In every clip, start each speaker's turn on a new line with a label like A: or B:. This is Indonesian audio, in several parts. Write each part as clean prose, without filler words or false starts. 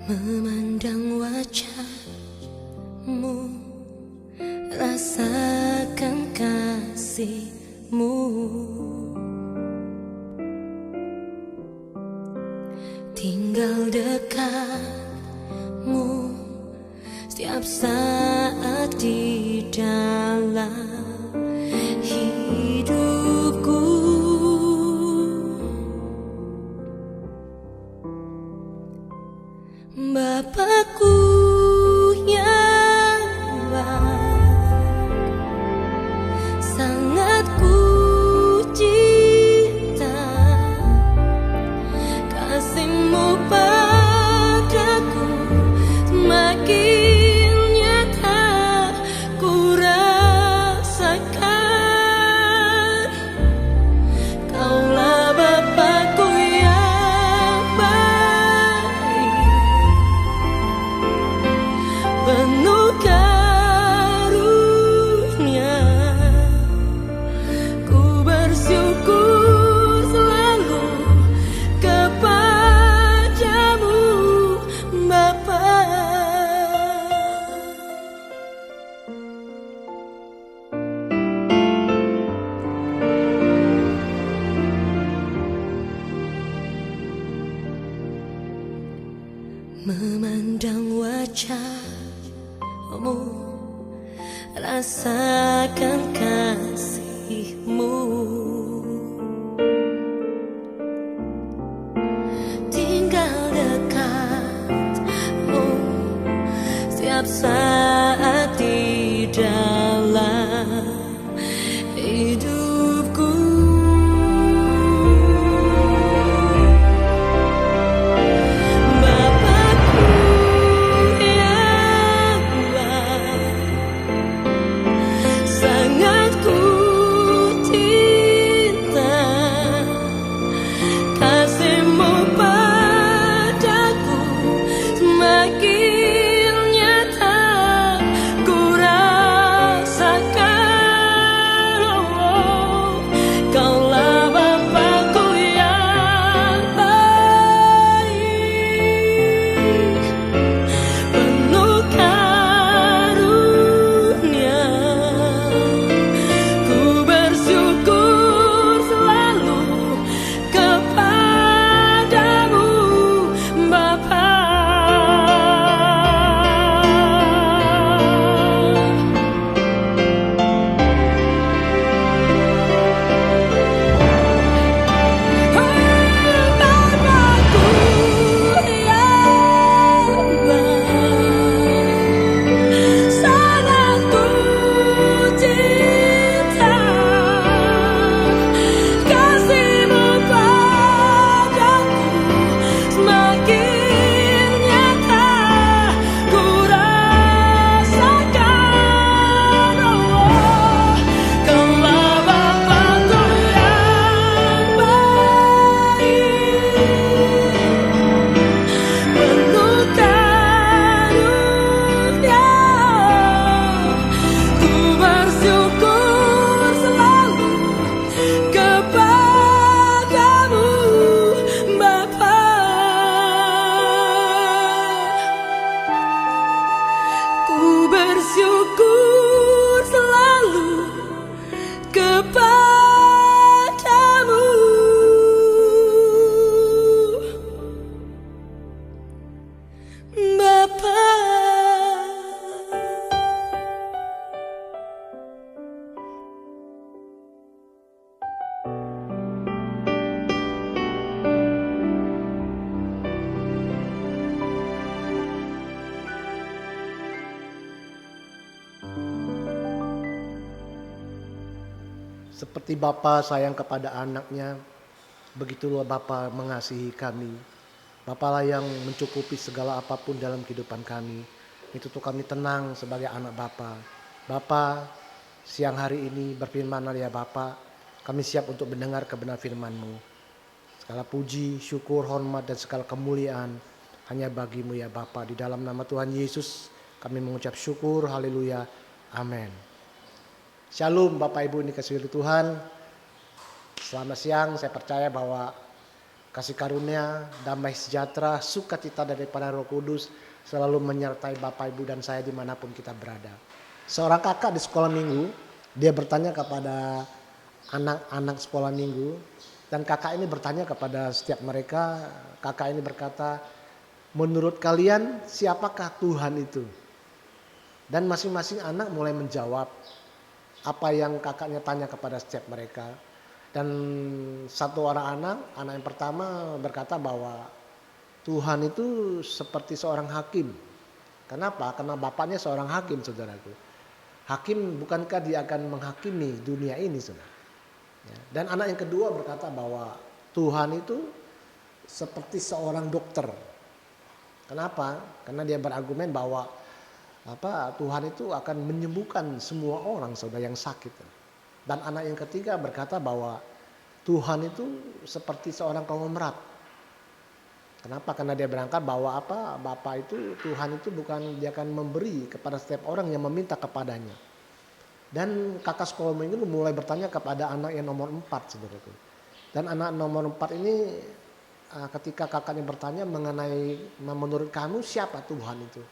A: Memandang wajahmu, rasakan kasihmu, tinggal dekatmu setiap saat di dalam hidupku. Bapakku yang baik, sangat ku cinta, kasih-Mu padaku semakin nyata ku rasakan. Kaulah Bapakku yang baik, penuh karunia. Ku bersyukur selalu kepadamu, Bapa. Memandang wajahmu, rasakan kasih-Mu, tinggal dekatmu setiap saat di dalam hidupku. Bapakku yang baik, sangat ku cinta, kasih-Mu padaku semakin nyata ku rasakan. Oh, Kaulah Bapakku yang baik, penuh karunia. Ku bersyukur selalu kepadamu, Bapa. Bapakku yang baik, sangat ku cinta, kasih-Mu padaku semakin nyata ku rasakan. Oh, Kaulah Bapakku yang baik, penuh karunia. Ku bersyukur selalu kepadamu, Bapa. Ku bersyukur selalu kepadamu, Bapa.
B: Seperti Bapa sayang kepada anaknya, begitulah Bapa mengasihi kami. Bapalah yang mencukupi segala apapun dalam kehidupan kami. Itu tuh kami tenang sebagai anak Bapa. Bapa, siang hari ini berfirman ya Bapa, kami siap untuk mendengar kebenaran firman-Mu. Segala puji, syukur, hormat, dan segala kemuliaan hanya bagi-Mu ya Bapa. Di dalam nama Tuhan Yesus kami mengucap syukur, haleluya, amin. Shalom Bapak Ibu ini kasih Tuhan. Selamat siang, saya percaya bahwa kasih karunia, damai sejahtera, sukacita daripada Roh Kudus selalu menyertai Bapak, Ibu, dan saya dimanapun kita berada. Seorang kakak di sekolah minggu, dia bertanya kepada anak-anak sekolah minggu, dan kakak ini bertanya kepada setiap mereka. Kakak ini berkata, menurut kalian siapakah Tuhan itu? Dan masing-masing anak mulai menjawab apa yang kakaknya tanya kepada setiap mereka. Dan satu orang anak yang pertama berkata bahwa Tuhan itu seperti seorang hakim. Kenapa? Karena bapaknya seorang hakim, saudaraku. Hakim, bukankah dia akan menghakimi dunia ini, saudara? Ya. Dan anak yang kedua berkata bahwa Tuhan itu seperti seorang dokter. Kenapa? Karena dia berargumen bahwa Tuhan itu akan menyembuhkan semua orang, saudara, yang sakit. Dan anak yang ketiga berkata bahwa Tuhan itu seperti seorang konglomerat. Kenapa? Karena dia berangkat bahwa Bapa itu, Tuhan itu bukan dia akan memberi kepada setiap orang yang meminta kepadanya. Dan kakak sekolah minggu mulai bertanya kepada anak yang nomor 4, saudaraku. Dan anak nomor 4 ini ketika kakaknya bertanya mengenai menurut kamu siapa Tuhan itu.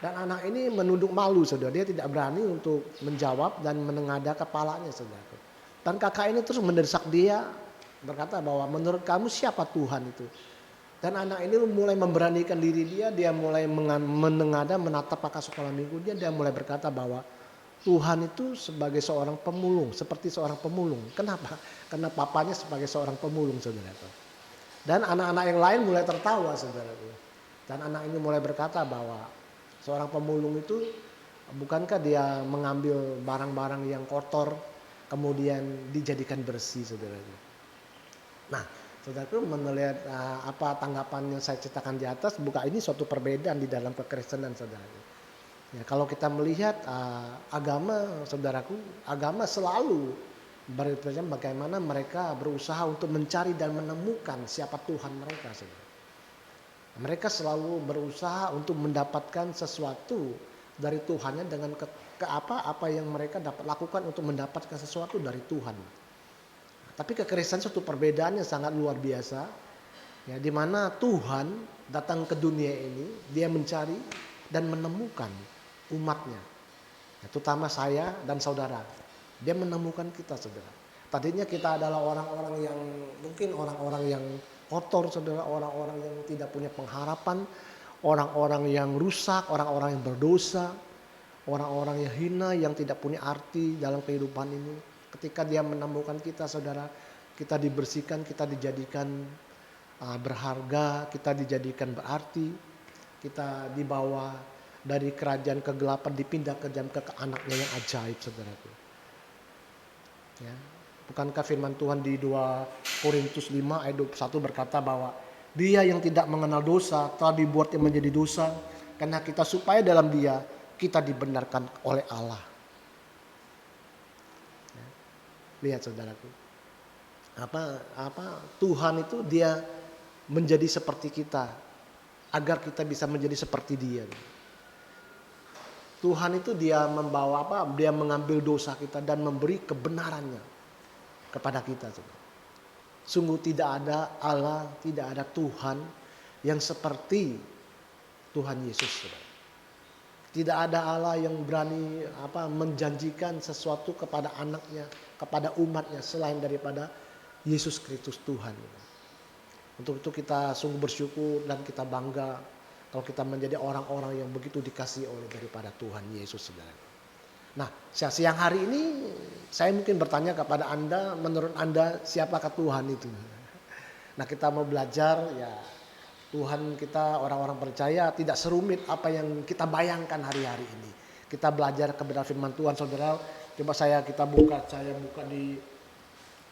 B: Dan anak ini menunduk malu, saudara. Dia tidak berani untuk menjawab dan menengadah kepalanya, saudara. Dan kakak ini terus mendesak dia, berkata bahwa menurut kamu siapa Tuhan itu. Dan anak ini mulai memberanikan diri dia mulai menengadah, menatap kakak sekolah minggu dia mulai berkata bahwa Tuhan itu sebagai seorang pemulung, seperti seorang pemulung. Kenapa? Karena papanya sebagai seorang pemulung, saudara. Dan anak-anak yang lain mulai tertawa, saudara. Dan anak ini mulai berkata bahwa seorang pemulung itu bukankah dia mengambil barang-barang yang kotor kemudian dijadikan bersih, saudara. Nah, saudaraku, melihat tanggapan yang saya ceritakan di atas, bukan ini suatu perbedaan di dalam kekristenan, saudara. Ya, kalau kita melihat agama, saudaraku, agama selalu berbicara bagaimana mereka berusaha untuk mencari dan menemukan siapa Tuhan mereka, saudara. Mereka selalu berusaha untuk mendapatkan sesuatu dari Tuhannya dengan apa yang mereka dapat lakukan untuk mendapatkan sesuatu dari Tuhan. Tapi kekristenan suatu perbedaan yang sangat luar biasa, ya, di mana Tuhan datang ke dunia ini, dia mencari dan menemukan umatnya, ya, terutama saya dan saudara. Dia menemukan kita, saudara. Tadinya kita adalah orang-orang yang mungkin orang-orang yang kotor, saudara, orang-orang yang tidak punya pengharapan, orang-orang yang rusak, orang-orang yang berdosa, orang-orang yang hina, yang tidak punya arti dalam kehidupan ini. Ketika dia menemukan kita, saudara, kita dibersihkan, kita dijadikan berharga, kita dijadikan berarti, kita dibawa dari kerajaan kegelapan dipindah ke anaknya yang ajaib, saudaraku. Ya. Bukankah firman Tuhan di 2 Korintus 5 ayat 21 berkata bahwa dia yang tidak mengenal dosa telah dibuatnya menjadi dosa karena kita supaya dalam dia kita dibenarkan oleh Allah. Ya. Lihat, saudaraku. Tuhan itu dia menjadi seperti kita agar kita bisa menjadi seperti dia. Tuhan itu dia membawa dia mengambil dosa kita dan memberi kebenarannya kepada kita. Sungguh tidak ada Allah, tidak ada Tuhan yang seperti Tuhan Yesus. Tidak ada Allah yang berani menjanjikan sesuatu kepada anaknya, kepada umatnya selain daripada Yesus Kristus Tuhan. Untuk itu kita sungguh bersyukur dan kita bangga kalau kita menjadi orang-orang yang begitu dikasihi oleh daripada Tuhan Yesus, saudara. Nah, siang hari ini saya mungkin bertanya kepada Anda, menurut Anda siapakah Tuhan itu? Nah, kita mau belajar, ya, Tuhan kita orang-orang percaya tidak serumit apa yang kita bayangkan hari-hari ini. Kita belajar kebenaran firman Tuhan, saudara. Coba kita buka di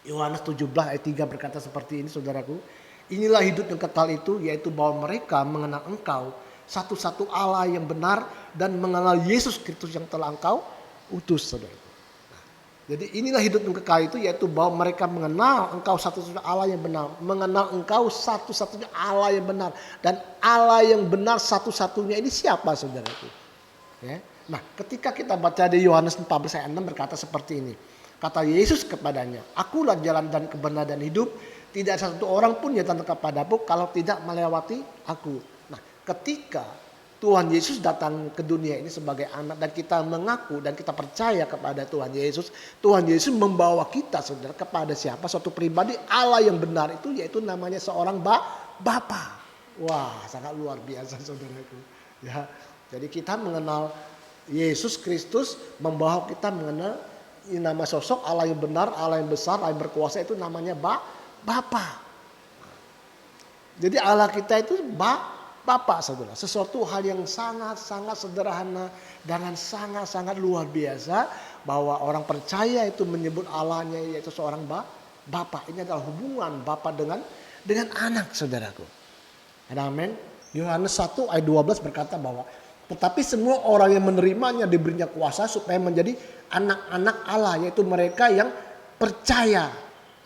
B: Yohanes 17 ayat 3 berkata seperti ini, saudaraku. Inilah hidup yang kekal itu, yaitu bahwa mereka mengenal Engkau satu-satu Allah yang benar dan mengenal Yesus Kristus yang telah Engkau utus, saudara. Nah, jadi inilah hidup yang kekal itu, yaitu bahwa mereka mengenal Engkau satu-satunya Allah yang benar, mengenal Engkau satu-satunya Allah yang benar, dan Allah yang benar satu-satunya ini siapa, saudaraku? Ya. Nah, ketika kita baca di Yohanes 14 ayat 6 berkata seperti ini. Kata Yesus kepadanya, akulah jalan dan kebenaran dan hidup. Tidak satu orang pun yang datang kepadaku kalau tidak melewati aku. Nah, ketika Tuhan Yesus datang ke dunia ini sebagai anak dan kita mengaku dan kita percaya kepada Tuhan Yesus membawa kita saudara kepada siapa? Suatu pribadi Allah yang benar itu, yaitu namanya seorang Bapa. Wah, sangat luar biasa saudaraku. Ya, jadi kita mengenal Yesus Kristus membawa kita mengenal nama sosok Allah yang benar, Allah yang besar, Allah yang berkuasa, itu namanya Bapa. Jadi Allah kita itu Bapa saudara. Sesuatu hal yang sangat-sangat sederhana dan sangat-sangat luar biasa bahwa orang percaya itu menyebut Allahnya yaitu seorang Bapa. Ini adalah hubungan Bapa dengan anak saudaraku. Amin. Yohanes 1 ayat 12 berkata bahwa tetapi semua orang yang menerimanya diberinya kuasa supaya menjadi anak-anak Allah, yaitu mereka yang percaya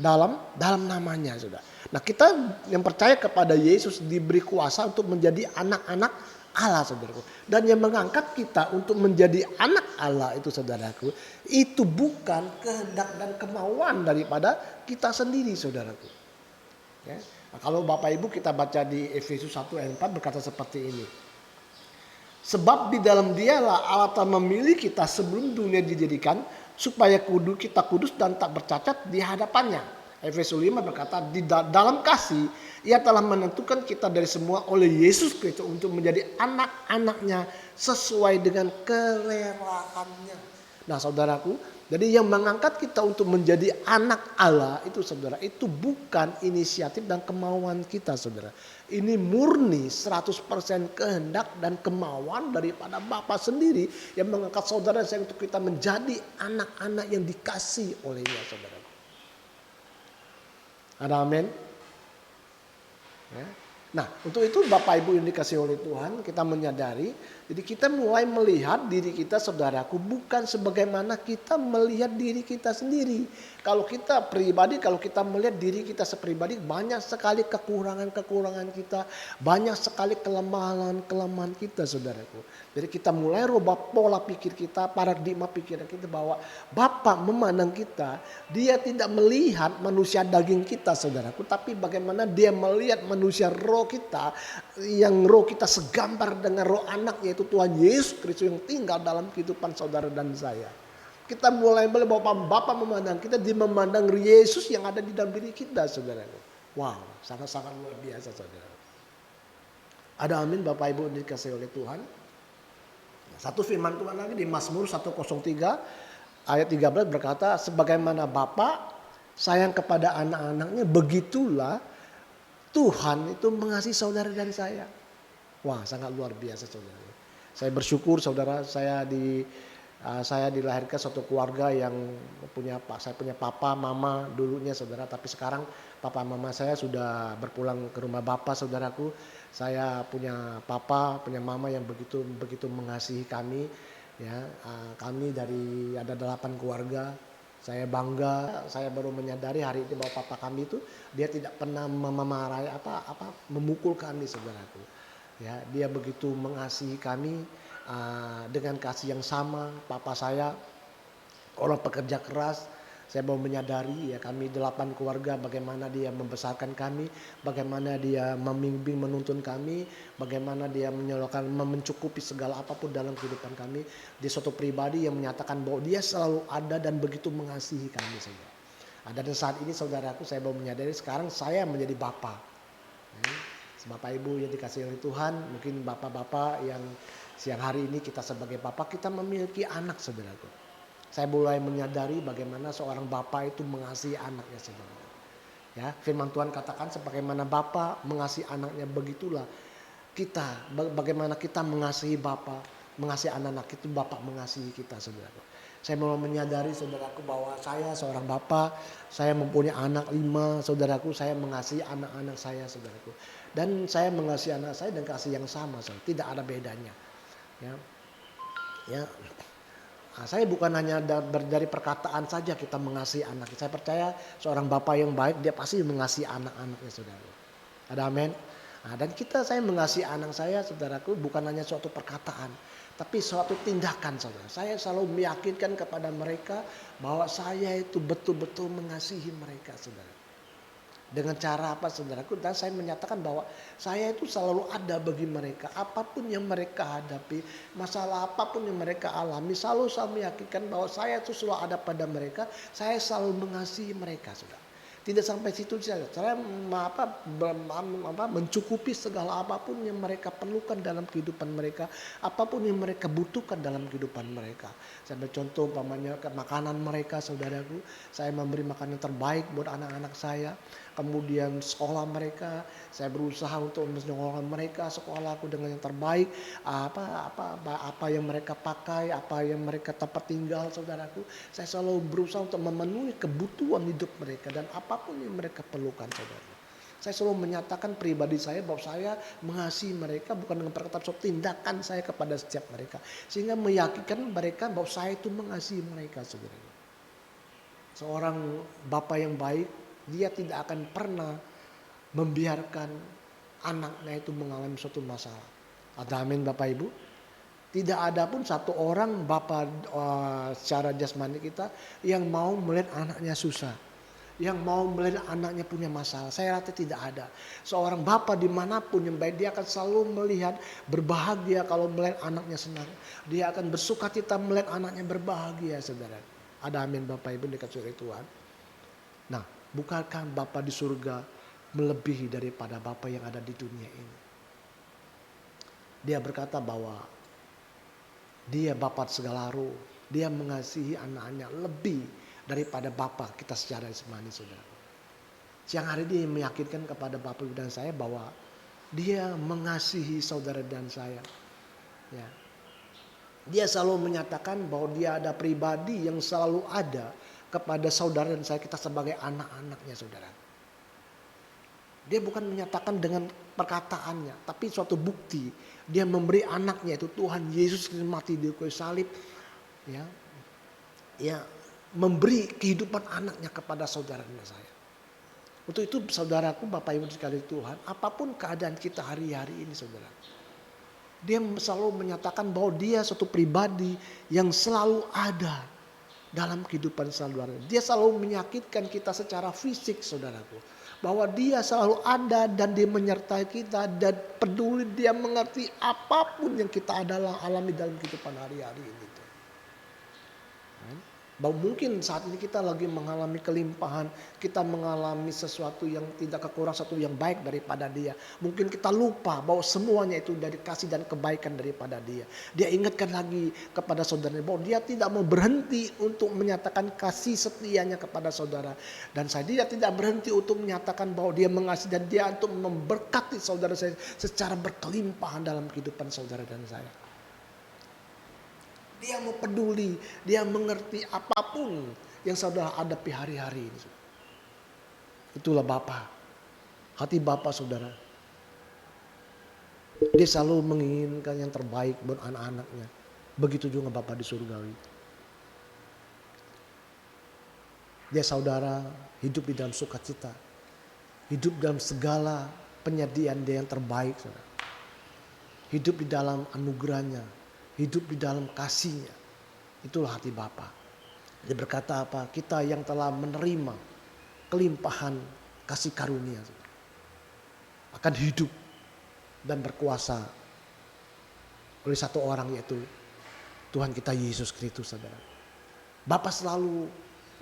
B: dalam namanya, saudara. Nah, kita yang percaya kepada Yesus diberi kuasa untuk menjadi anak-anak Allah, saudaraku. Dan yang mengangkat kita untuk menjadi anak Allah itu, saudaraku, itu bukan kehendak dan kemauan daripada kita sendiri, saudaraku. Ya. Nah, kalau Bapak Ibu kita baca di Efesus 1 ayat 4 berkata seperti ini. Sebab di dalam dialah Allah telah memilih kita sebelum dunia dijadikan supaya kita kudus dan tak bercacat di hadapannya. Efesus 5 berkata di dalam kasih ia telah menentukan kita dari semua oleh Yesus Kristus untuk menjadi anak-anaknya sesuai dengan kerelaannya. Nah saudaraku, jadi yang mengangkat kita untuk menjadi anak Allah itu saudara, itu bukan inisiatif dan kemauan kita saudara. Ini murni 100% kehendak dan kemauan daripada Bapa sendiri yang mengangkat saudara saya untuk kita menjadi anak-anak yang dikasih olehnya saudara. Ada amin? Ya. Nah untuk itu Bapak Ibu yang dikasih oleh Tuhan kita menyadari. Jadi kita mulai melihat diri kita saudaraku bukan sebagaimana kita melihat diri kita sendiri. Kalau kita pribadi, kalau kita melihat diri kita sepribadi banyak sekali kekurangan-kekurangan kita. Banyak sekali kelemahan-kelemahan kita saudaraku. Jadi kita mulai rubah pola pikir kita, paradigma pikiran kita bahwa Bapa memandang kita. Dia tidak melihat manusia daging kita saudaraku. Tapi bagaimana dia melihat manusia roh kita. Yang roh kita segambar dengan roh anaknya yaitu Tuhan Yesus Kristus yang tinggal dalam kehidupan saudara dan saya. Kita mulai melihat bahwa Bapa memandang kita, dia memandang Yesus yang ada di dalam diri kita saudara. Wow, sangat-sangat luar biasa saudara. Ada amin Bapak Ibu dikasih oleh Tuhan. Satu firman Tuhan lagi di Mazmur 103 ayat 13 berkata, sebagaimana Bapa sayang kepada anak-anaknya, begitulah Tuhan itu mengasihi saudara dan saya. Wah, sangat luar biasa saudara. Saya bersyukur saudara, saya dilahirkan suatu keluarga yang saya punya papa, mama dulunya saudara, tapi sekarang papa mama saya sudah berpulang ke rumah Bapa saudaraku. Saya punya papa, punya mama yang begitu mengasihi kami. Ya, kami dari ada 8 keluarga. Saya bangga, saya baru menyadari hari ini bahwa papa kami itu dia tidak pernah memarahi memukul kami saudaraku. Ya, dia begitu mengasihi kami dengan kasih yang sama. Papa saya orang pekerja keras. Saya baru menyadari ya kami 8 keluarga bagaimana dia membesarkan kami, bagaimana dia membimbing menuntun kami, bagaimana dia mencukupi segala apapun dalam kehidupan kami. Dia suatu pribadi yang menyatakan bahwa dia selalu ada dan begitu mengasihi kami saudara. Dan saat ini saudaraku saya baru menyadari sekarang saya menjadi bapa. Bapak Ibu yang dikasih oleh Tuhan, mungkin bapak-bapak yang siang hari ini kita sebagai bapak kita memiliki anak saudaraku. Saya mulai menyadari bagaimana seorang bapak itu mengasihi anaknya saudara. Ya, firman Tuhan katakan sebagaimana bapak mengasihi anaknya begitulah kita, bagaimana kita mengasihi bapak, mengasihi anak-anak itu bapak mengasihi kita saudaraku. Saya mulai menyadari saudaraku bahwa saya seorang bapak, saya mempunyai anak 5 saudaraku, saya mengasihi anak-anak saya saudaraku. Dan saya mengasihi anak saya dan kasih yang sama, tidak ada bedanya. Ya. Saya bukan hanya dari perkataan saja kita mengasihi anak. Saya percaya seorang bapak yang baik dia pasti mengasihi anak-anaknya saudara. Ada amin. Dan saya mengasihi anak saya saudaraku bukan hanya suatu perkataan, tapi suatu tindakan saudara. Saya selalu meyakinkan kepada mereka bahwa saya itu betul-betul mengasihi mereka saudara. Dengan cara apa saudaraku? Dan saya menyatakan bahwa saya itu selalu ada bagi mereka. Apapun yang mereka hadapi, masalah apapun yang mereka alami, selalu saya meyakinkan bahwa saya itu selalu ada pada mereka. Saya selalu mengasihi mereka, saudara. Tidak sampai situ saja. Saya mencukupi segala apapun yang mereka perlukan dalam kehidupan mereka, apapun yang mereka butuhkan dalam kehidupan mereka. Saya bercontoh umpamanya makanan mereka, saudaraku. Saya memberi makanan terbaik buat anak-anak saya. Kemudian sekolah mereka, saya berusaha untuk menyekolahkan mereka sekolahku dengan yang terbaik. Apa yang mereka pakai, apa yang mereka tempat tinggal, saudaraku. Saya selalu berusaha untuk memenuhi kebutuhan hidup mereka dan apapun yang mereka perlukan, saudara. Saya selalu menyatakan pribadi saya bahwa saya mengasihi mereka bukan dengan perkataan, tindakan saya kepada setiap mereka. Sehingga meyakinkan mereka bahwa saya itu mengasihi mereka, saudara. Seorang bapak yang baik, dia tidak akan pernah membiarkan anaknya itu mengalami suatu masalah. Ada amin Bapak Ibu? Tidak ada pun satu orang bapak secara jasmani kita yang mau melihat anaknya susah. Yang mau melihat anaknya punya masalah. Saya rasa tidak ada. Seorang bapak dimanapun yang baik, dia akan selalu melihat berbahagia kalau melihat anaknya senang. Dia akan bersukacita melihat anaknya berbahagia, saudara. Ada amin Bapak Ibu dikasih oleh Tuhan. Nah, bukankah Bapa di surga melebihi daripada Bapa yang ada di dunia ini? Dia berkata bahwa dia Bapa segala ruh. Dia mengasihi anak-anaknya lebih daripada Bapa kita secara jasmani, saudara. Siang hari ini meyakinkan kepada Bapak Ibu dan saya bahwa dia mengasihi saudara dan saya. Ya. Dia selalu menyatakan bahwa dia ada pribadi yang selalu ada kepada saudara dan saya, kita sebagai anak-anaknya, saudara. Dia bukan menyatakan dengan perkataannya, tapi suatu bukti. Dia memberi anaknya itu Tuhan Yesus mati di kayu salib, ya, memberi kehidupan anaknya kepada saudara dan saya. Untuk itu saudaraku, Bapak Ibu sekalian Tuhan, apapun keadaan kita hari-hari ini, saudara, dia selalu menyatakan bahwa dia suatu pribadi yang selalu ada dalam kehidupan saudara. Dia selalu menyakitkan kita secara fisik, saudaraku. Bahwa dia selalu ada dan dia menyertai kita dan peduli, dia mengerti apapun yang kita adalah alami dalam kehidupan hari-hari ini. Bahwa mungkin saat ini kita lagi mengalami kelimpahan, kita mengalami sesuatu yang tidak kekurangan, sesuatu yang baik daripada dia. Mungkin kita lupa bahwa semuanya itu dari kasih dan kebaikan daripada dia. Dia ingatkan lagi kepada saudaranya bahwa dia tidak mau berhenti untuk menyatakan kasih setianya kepada saudara. Dan dia tidak berhenti untuk menyatakan bahwa dia mengasihi dan dia untuk memberkati saudara saya secara berkelimpahan dalam kehidupan saudara dan saya. Dia mau peduli, dia mengerti apapun yang saudara hadapi hari-hari ini. Itulah Bapa, hati Bapa, saudara. Dia selalu menginginkan yang terbaik buat anak-anaknya. Begitu juga Bapa di surgawi. Dia saudara hidup di dalam sukacita, hidup dalam segala penyediaan dia yang terbaik, saudara. Hidup di dalam anugerahnya, hidup di dalam kasihnya. Itulah hati Bapa. Dia berkata apa? Kita yang telah menerima kelimpahan kasih karunia akan hidup dan berkuasa oleh satu orang, yaitu Tuhan kita Yesus Kristus, saudara. Bapa selalu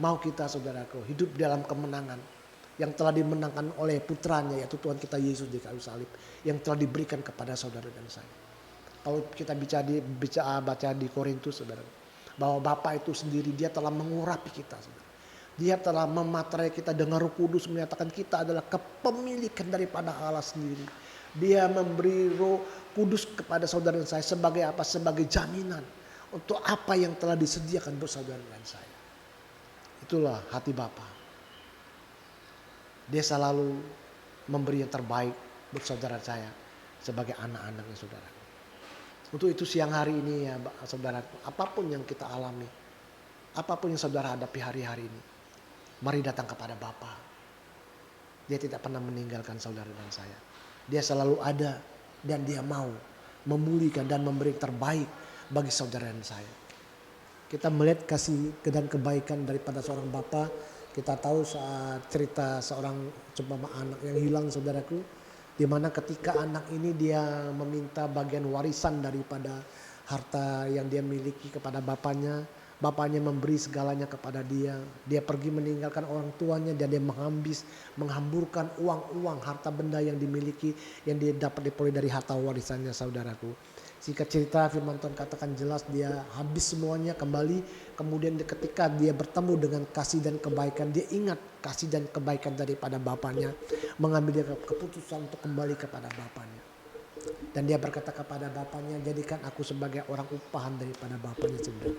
B: mau kita, saudaraku, hidup dalam kemenangan yang telah dimenangkan oleh putranya, yaitu Tuhan kita Yesus di kayu salib, yang telah diberikan kepada saudara dan saya. Kalau kita baca di Korintus, saudara, bahwa Bapa itu sendiri dia telah mengurapi kita, saudara. Dia telah mematerai kita dengan Roh Kudus, menyatakan kita adalah kepemilikan daripada Allah sendiri. Dia memberi Roh Kudus kepada saudara dan saya sebagai apa? Sebagai jaminan untuk apa yang telah disediakan buat saudara dan saya. Itulah hati Bapa. Dia selalu memberi yang terbaik buat saudara saya sebagai anak-anaknya, saudara. Untuk itu siang hari ini ya saudara, apapun yang kita alami, apapun yang saudara hadapi hari-hari ini, mari datang kepada Bapa. Dia tidak pernah meninggalkan saudara dan saya. Dia selalu ada dan dia mau memulihkan dan memberi terbaik bagi saudara dan saya. Kita melihat kasih dan kebaikan daripada seorang Bapa Kita tahu saat cerita seorang seumpama anak yang hilang saudaraku, di mana ketika anak ini dia meminta bagian warisan daripada harta yang dia miliki kepada bapaknya. Bapaknya memberi segalanya kepada dia. Dia pergi meninggalkan orang tuanya dan dia menghamburkan uang-uang harta benda yang dimiliki, yang dia dapat diperoleh dari harta warisannya saudaraku. Singkat cerita firman Tuhan katakan jelas dia habis semuanya kembali. Kemudian ketika dia bertemu dengan kasih dan kebaikan, dia ingat kasih dan kebaikan daripada bapaknya. Mengambil dia keputusan untuk kembali kepada bapaknya. Dan dia berkata kepada bapaknya, jadikan aku sebagai orang upahan daripada bapaknya saudara.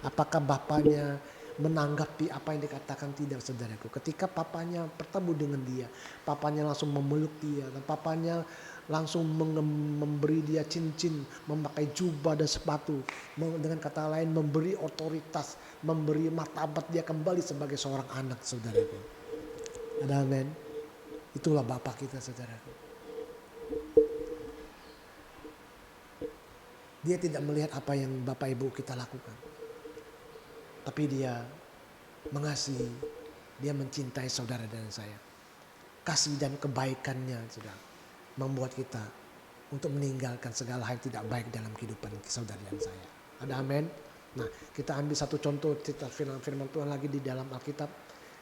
B: Apakah bapaknya menanggapi apa yang dikatakan? Tidak saudaraku. Ketika papanya bertemu dengan dia, papanya langsung memeluk dia. Dan papanya langsung memberi dia cincin, memakai jubah dan sepatu. Dengan kata lain memberi otoritas, memberi martabat dia kembali sebagai seorang anak saudaraku. Ada amin. Itulah bapak kita saudaraku. Dia tidak melihat apa yang bapak ibu kita lakukan. Tapi dia mengasihi, dia mencintai saudara dan saya. Kasih dan kebaikannya sudah membuat kita untuk meninggalkan segala hal yang tidak baik dalam kehidupan saudara dan saya. Ada amin? Nah, kita ambil satu contoh cerita firman Tuhan lagi di dalam Alkitab.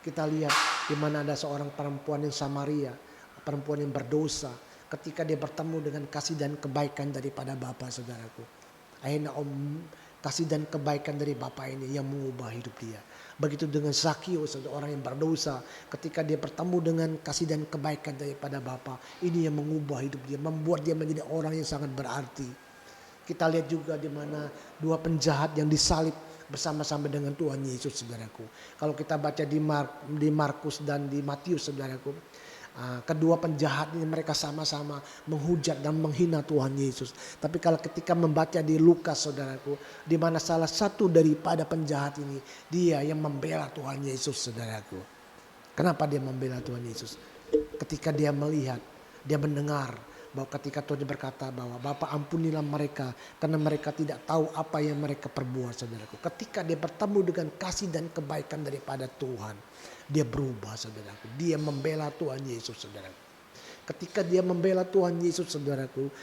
B: Kita lihat di mana ada seorang perempuan yang Samaria, perempuan yang berdosa. Ketika dia bertemu dengan kasih dan kebaikan daripada Bapa saudaraku. Akhirnya kasih dan kebaikan dari Bapa ini yang mengubah hidup dia. Begitu dengan Zakius, orang yang berdosa. Ketika dia bertemu dengan kasih dan kebaikan daripada Bapa, ini yang mengubah hidup dia. Membuat dia menjadi orang yang sangat berarti. Kita lihat juga di mana dua penjahat yang disalib bersama-sama dengan Tuhan Yesus saudaraku. Kalau kita baca di Markus dan di Matius saudaraku. Kedua penjahat ini mereka sama-sama menghujat dan menghina Tuhan Yesus. Tapi kalau ketika membaca di Lukas saudaraku, di mana salah satu daripada penjahat ini dia yang membela Tuhan Yesus saudaraku. Kenapa dia membela Tuhan Yesus? Ketika dia melihat, dia mendengar bahwa ketika Tuhan berkata bahwa Bapa ampunilah mereka karena mereka tidak tahu apa yang mereka perbuat saudaraku. Ketika dia bertemu dengan kasih dan kebaikan daripada Tuhan, dia berubah saudaraku. Dia membela Tuhan Yesus saudaraku. Ketika dia membela Tuhan Yesus saudaraku,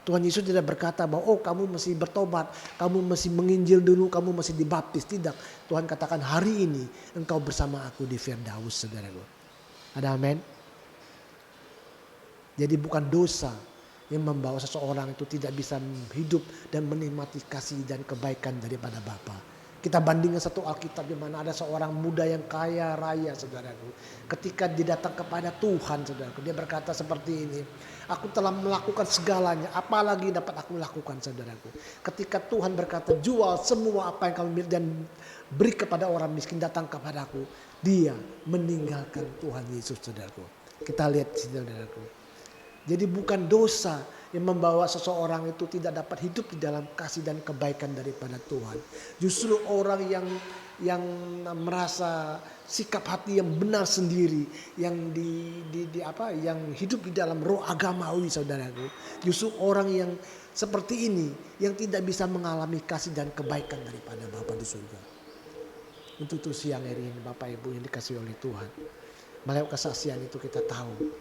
B: Tuhan Yesus tidak berkata bahwa oh kamu mesti bertobat, kamu mesti menginjil dulu, kamu mesti dibaptis. Tidak. Tuhan katakan hari ini engkau bersama aku di Firdaus saudaraku. Ada amin. Jadi bukan dosa yang membawa seseorang itu tidak bisa hidup dan menikmati kasih dan kebaikan daripada Bapa. Kita bandingkan satu Alkitab di mana ada seorang muda yang kaya raya saudaraku. Ketika dia datang kepada Tuhan saudaraku, dia berkata seperti ini. Aku telah melakukan segalanya, apalagi dapat aku lakukan saudaraku. Ketika Tuhan berkata jual semua apa yang kamu miliki dan beri kepada orang miskin, datang kepadaku. Dia meninggalkan Tuhan Yesus saudaraku. Kita lihat saudaraku. Jadi bukan dosa yang membawa seseorang itu tidak dapat hidup di dalam kasih dan kebaikan daripada Tuhan. Justru orang yang merasa sikap hati yang benar sendiri, yang yang hidup di dalam roh agamawi saudaraku. Justru orang yang seperti ini yang tidak bisa mengalami kasih dan kebaikan daripada Bapa di surga. Untuk itu siang hari ini Bapak Ibu yang dikasihi oleh Tuhan, melalui kesaksian itu kita tahu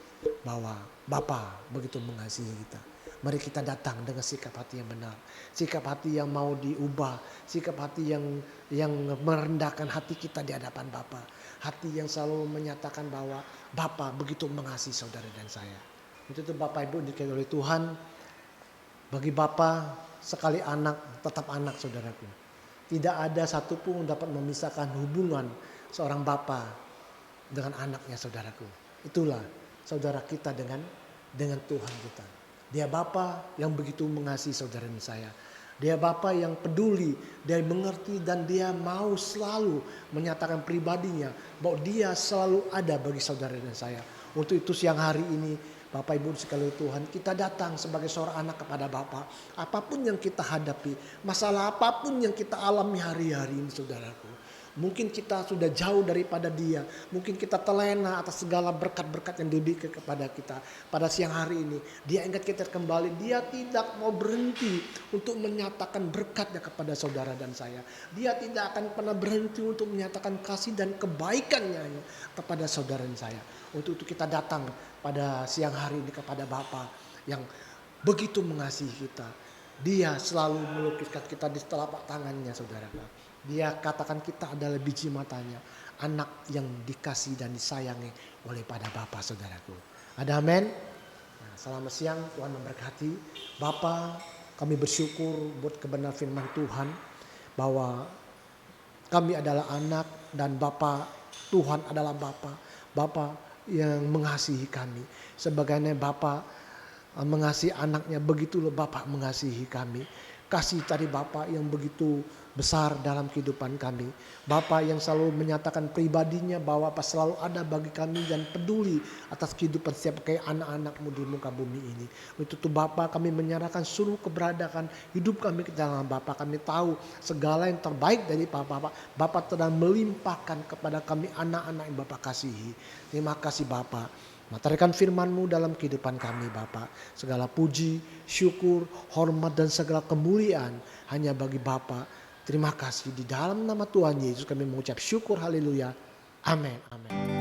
B: bahwa Bapa begitu mengasihi kita. Mari kita datang dengan sikap hati yang benar, sikap hati yang mau diubah, sikap hati yang merendahkan hati kita di hadapan Bapa, hati yang selalu menyatakan bahwa Bapa begitu mengasihi saudara dan saya. Itu Bapak Ibu dikasihi oleh Tuhan. Bagi Bapa sekali anak tetap anak saudaraku. Tidak ada satupun dapat memisahkan hubungan seorang Bapa dengan anaknya saudaraku. Itulah saudara kita dengan Tuhan kita. Dia Bapa yang begitu mengasihi saudara dan saya. Dia Bapa yang peduli, dia mengerti dan dia mau selalu menyatakan pribadinya bahwa dia selalu ada bagi saudara dan saya. Untuk itu siang hari ini Bapak Ibu sekalian Tuhan, kita datang sebagai seorang anak kepada Bapa. Apapun yang kita hadapi, masalah apapun yang kita alami hari-hari ini saudaraku. Mungkin kita sudah jauh daripada Dia. Mungkin kita terlena atas segala berkat-berkat yang diberikan kepada kita. Pada siang hari ini, Dia ingat kita kembali. Dia tidak mau berhenti untuk menyatakan berkatnya kepada saudara dan saya. Dia tidak akan pernah berhenti untuk menyatakan kasih dan kebaikannya kepada saudara dan saya. Untuk itu kita datang pada siang hari ini kepada Bapa yang begitu mengasihi kita. Dia selalu melukiskan kita di telapak tangannya, saudara. Dia katakan kita adalah biji matanya, anak yang dikasih dan disayangi oleh pada Bapa, saudaraku. Ada amin? Nah, selamat siang, Tuhan memberkati. Bapa, kami bersyukur buat kebenaran firman Tuhan bahwa kami adalah anak dan Bapa, Tuhan adalah Bapa. Bapa yang mengasihi kami. Sebagaimana Bapa mengasihi anaknya, begitulah Bapa mengasihi kami. Kasih dari Bapa yang begitu besar dalam kehidupan kami. Bapa yang selalu menyatakan pribadinya bahwa Bapa selalu ada bagi kami dan peduli atas kehidupan setiap kayak anak-anakmu di muka bumi ini. Untuk itu Bapa, kami menyerahkan seluruh keberadaan hidup kami ke dalam Bapa. Kami tahu segala yang terbaik dari Bapa. Bapa telah melimpahkan kepada kami anak-anak yang Bapa kasihi. Terima kasih Bapa. Materaikan firman-Mu dalam kehidupan kami Bapa. Segala puji, syukur, hormat dan segala kemuliaan hanya bagi Bapa. Terima kasih di dalam nama Tuhan Yesus kami mengucap syukur haleluya. Amin. Amin.